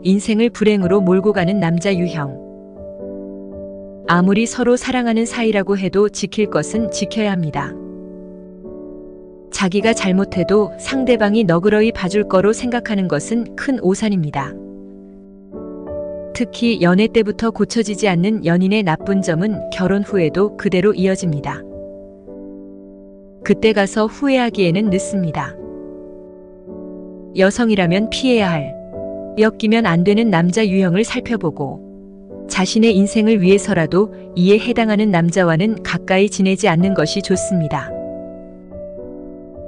인생을 불행으로 몰고 가는 남자 유형. 아무리 서로 사랑하는 사이라고 해도 지킬 것은 지켜야 합니다. 자기가 잘못해도 상대방이 너그러이 봐줄 거로 생각하는 것은 큰 오산입니다. 특히 연애 때부터 고쳐지지 않는 연인의 나쁜 점은 결혼 후에도 그대로 이어집니다. 그때 가서 후회하기에는 늦습니다. 여성이라면 피해야 할, 엮이면 안 되는 남자 유형을 살펴보고 자신의 인생을 위해서라도 이에 해당하는 남자와는 가까이 지내지 않는 것이 좋습니다.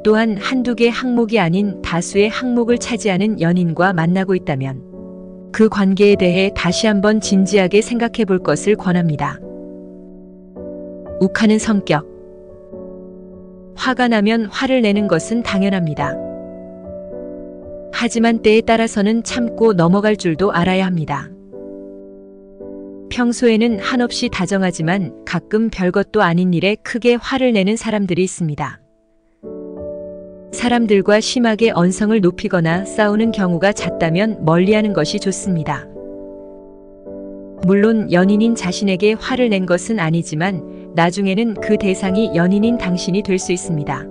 또한 한두 개 항목이 아닌 다수의 항목을 차지하는 연인과 만나고 있다면 그 관계에 대해 다시 한번 진지하게 생각해 볼 것을 권합니다. 욱하는 성격. 화가 나면 화를 내는 것은 당연합니다. 하지만 때에 따라서는 참고 넘어갈 줄도 알아야 합니다. 평소에는 한없이 다정하지만 가끔 별것도 아닌 일에 크게 화를 내는 사람들이 있습니다. 사람들과 심하게 언성을 높이거나 싸우는 경우가 잦다면 멀리하는 것이 좋습니다. 물론 연인인 자신에게 화를 낸 것은 아니지만 나중에는 그 대상이 연인인 당신이 될 수 있습니다.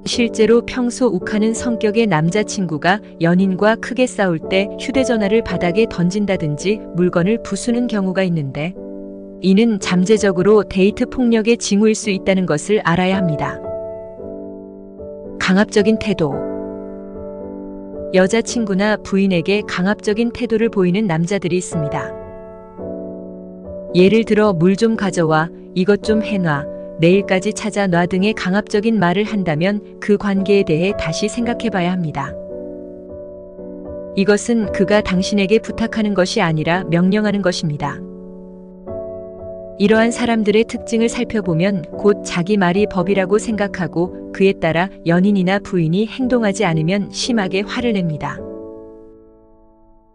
실제로 평소 욱하는 성격의 남자친구가 연인과 크게 싸울 때 휴대전화를 바닥에 던진다든지 물건을 부수는 경우가 있는데 이는 잠재적으로 데이트 폭력의 징후일 수 있다는 것을 알아야 합니다. 강압적인 태도. 여자친구나 부인에게 강압적인 태도를 보이는 남자들이 있습니다. 예를 들어 물 좀 가져와, 이것 좀 해놔, 내일까지 찾아놔 등의 강압적인 말을 한다면 그 관계에 대해 다시 생각해 봐야 합니다. 이것은 그가 당신에게 부탁하는 것이 아니라 명령하는 것입니다. 이러한 사람들의 특징을 살펴보면 곧 자기 말이 법이라고 생각하고 그에 따라 연인이나 부인이 행동하지 않으면 심하게 화를 냅니다.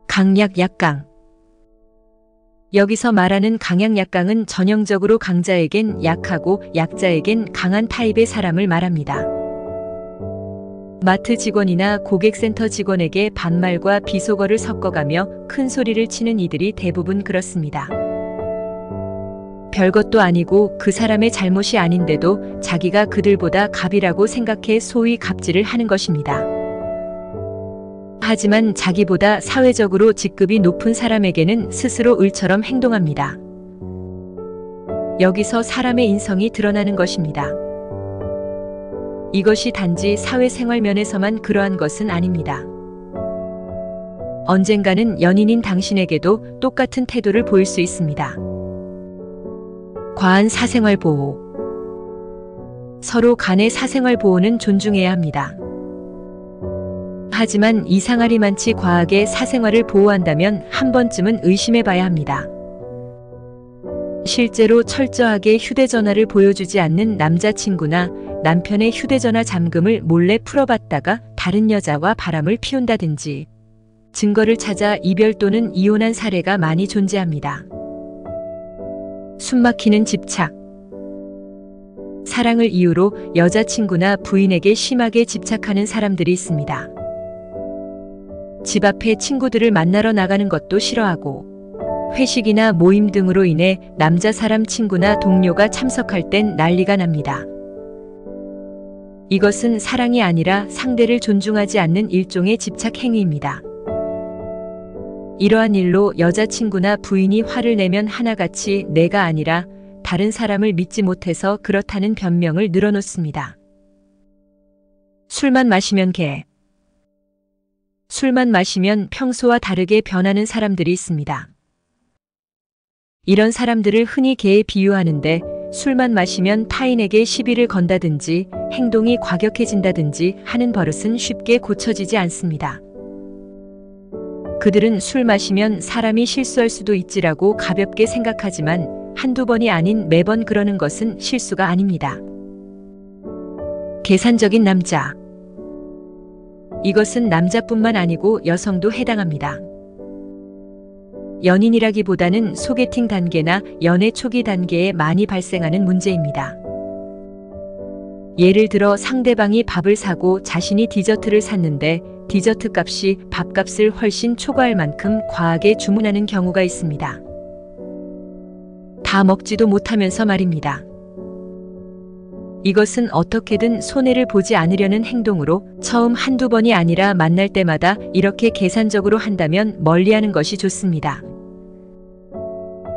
강약 약강. 여기서 말하는 강약 약강은 전형적으로 강자에겐 약하고 약자에겐 강한 타입의 사람을 말합니다. 마트 직원이나 고객센터 직원에게 반말과 비속어를 섞어가며 큰 소리를 치는 이들이 대부분 그렇습니다. 별것도 아니고 그 사람의 잘못이 아닌데도 자기가 그들보다 갑이라고 생각해 소위 갑질을 하는 것입니다. 하지만 자기보다 사회적으로 직급이 높은 사람에게는 스스로 을처럼 행동합니다. 여기서 사람의 인성이 드러나는 것입니다. 이것이 단지 사회생활 면에서만 그러한 것은 아닙니다. 언젠가는 연인인 당신에게도 똑같은 태도를 보일 수 있습니다. 과한 사생활 보호. 서로 간의 사생활 보호는 존중해야 합니다. 하지만 이상하리만치 과하게 사생활을 보호한다면 한 번쯤은 의심해 봐야 합니다. 실제로 철저하게 휴대전화를 보여주지 않는 남자친구나 남편의 휴대전화 잠금을 몰래 풀어봤다가 다른 여자와 바람을 피운다든지 증거를 찾아 이별 또는 이혼한 사례가 많이 존재합니다. 숨막히는 집착. 사랑을 이유로 여자친구나 부인에게 심하게 집착하는 사람들이 있습니다. 집 앞에 친구들을 만나러 나가는 것도 싫어하고 회식이나 모임 등으로 인해 남자 사람 친구나 동료가 참석할 땐 난리가 납니다. 이것은 사랑이 아니라 상대를 존중하지 않는 일종의 집착 행위입니다. 이러한 일로 여자친구나 부인이 화를 내면 하나같이 내가 아니라 다른 사람을 믿지 못해서 그렇다는 변명을 늘어놓습니다. 술만 마시면 개. 술만 마시면 평소와 다르게 변하는 사람들이 있습니다. 이런 사람들을 흔히 개에 비유하는데 술만 마시면 타인에게 시비를 건다든지 행동이 과격해진다든지 하는 버릇은 쉽게 고쳐지지 않습니다. 그들은 술 마시면 사람이 실수할 수도 있지라고 가볍게 생각하지만 한두 번이 아닌 매번 그러는 것은 실수가 아닙니다. 계산적인 남자. 이것은 남자뿐만 아니고 여성도 해당합니다. 연인이라기보다는 소개팅 단계나 연애 초기 단계에 많이 발생하는 문제입니다. 예를 들어 상대방이 밥을 사고 자신이 디저트를 샀는데 디저트 값이 밥값을 훨씬 초과할 만큼 과하게 주문하는 경우가 있습니다. 다 먹지도 못하면서 말입니다. 이것은 어떻게든 손해를 보지 않으려는 행동으로 처음 한두 번이 아니라 만날 때마다 이렇게 계산적으로 한다면 멀리하는 것이 좋습니다.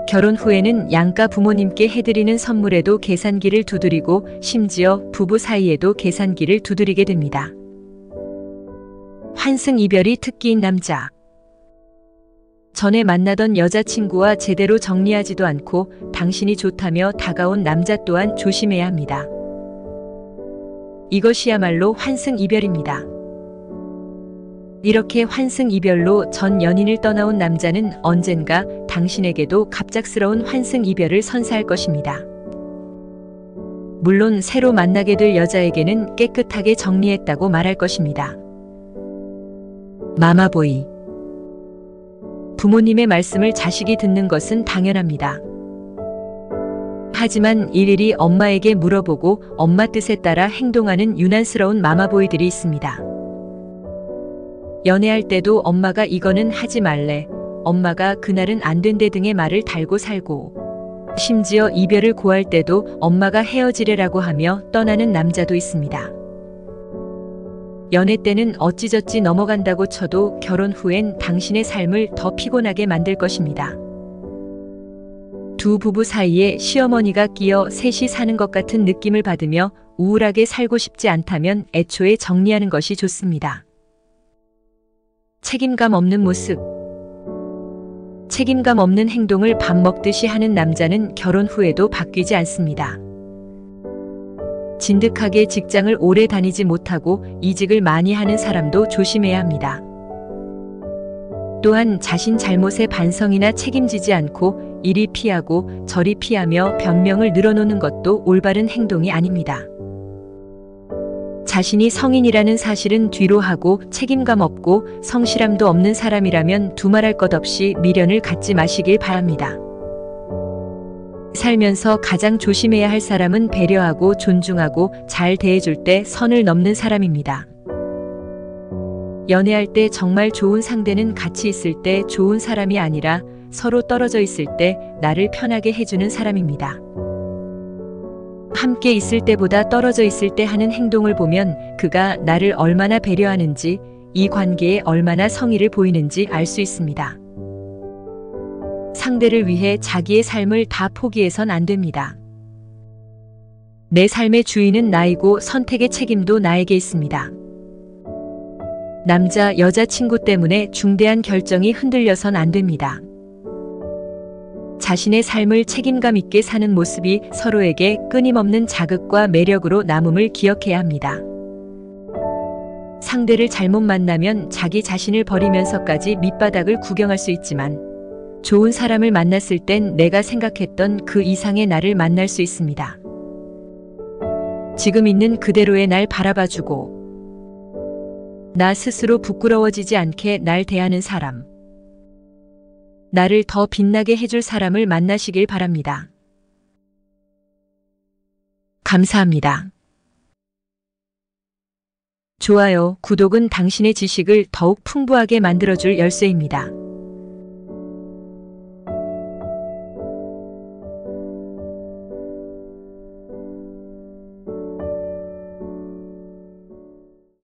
결혼 후에는 양가 부모님께 해드리는 선물에도 계산기를 두드리고 심지어 부부 사이에도 계산기를 두드리게 됩니다. 환승이별이 특기인 남자. 전에 만나던 여자친구와 제대로 정리하지도 않고 당신이 좋다며 다가온 남자 또한 조심해야 합니다. 이것이야말로 환승이별입니다. 이렇게 환승이별로 전 연인을 떠나온 남자는 언젠가 당신에게도 갑작스러운 환승이별을 선사할 것입니다. 물론 새로 만나게 될 여자에게는 깨끗하게 정리했다고 말할 것입니다. 마마보이. 부모님의 말씀을 자식이 듣는 것은 당연합니다. 하지만 일일이 엄마에게 물어보고 엄마 뜻에 따라 행동하는 유난스러운 마마보이들이 있습니다. 연애할 때도 엄마가 이거는 하지 말래, 엄마가 그날은 안 된대 등의 말을 달고 살고, 심지어 이별을 고할 때도 엄마가 헤어지래라고 하며 떠나는 남자도 있습니다. 연애 때는 어찌저찌 넘어간다고 쳐도 결혼 후엔 당신의 삶을 더 피곤하게 만들 것입니다. 두 부부 사이에 시어머니가 끼어 셋이 사는 것 같은 느낌을 받으며 우울하게 살고 싶지 않다면 애초에 정리하는 것이 좋습니다. 책임감 없는 모습. 책임감 없는 행동을 밥 먹듯이 하는 남자는 결혼 후에도 바뀌지 않습니다. 진득하게 직장을 오래 다니지 못하고 이직을 많이 하는 사람도 조심해야 합니다. 또한 자신 잘못에 반성이나 책임지지 않고 이리 피하고 저리 피하며 변명을 늘어놓는 것도 올바른 행동이 아닙니다. 자신이 성인이라는 사실은 뒤로 하고 책임감 없고 성실함도 없는 사람이라면 두말할 것 없이 미련을 갖지 마시길 바랍니다. 살면서 가장 조심해야 할 사람은 배려하고 존중하고 잘 대해줄 때 선을 넘는 사람입니다. 연애할 때 정말 좋은 상대는 같이 있을 때 좋은 사람이 아니라 서로 떨어져 있을 때 나를 편하게 해주는 사람입니다. 함께 있을 때보다 떨어져 있을 때 하는 행동을 보면 그가 나를 얼마나 배려하는지, 이 관계에 얼마나 성의를 보이는지 알 수 있습니다. 상대를 위해 자기의 삶을 다 포기해선 안 됩니다. 내 삶의 주인은 나이고 선택의 책임도 나에게 있습니다. 남자, 여자친구 때문에 중대한 결정이 흔들려선 안 됩니다. 자신의 삶을 책임감 있게 사는 모습이 서로에게 끊임없는 자극과 매력으로 남음을 기억해야 합니다. 상대를 잘못 만나면 자기 자신을 버리면서까지 밑바닥을 구경할 수 있지만 좋은 사람을 만났을 땐 내가 생각했던 그 이상의 나를 만날 수 있습니다. 지금 있는 그대로의 날 바라봐주고 나 스스로 부끄러워지지 않게 날 대하는 사람, 나를 더 빛나게 해줄 사람을 만나시길 바랍니다. 감사합니다. 좋아요, 구독은 당신의 지식을 더욱 풍부하게 만들어줄 열쇠입니다.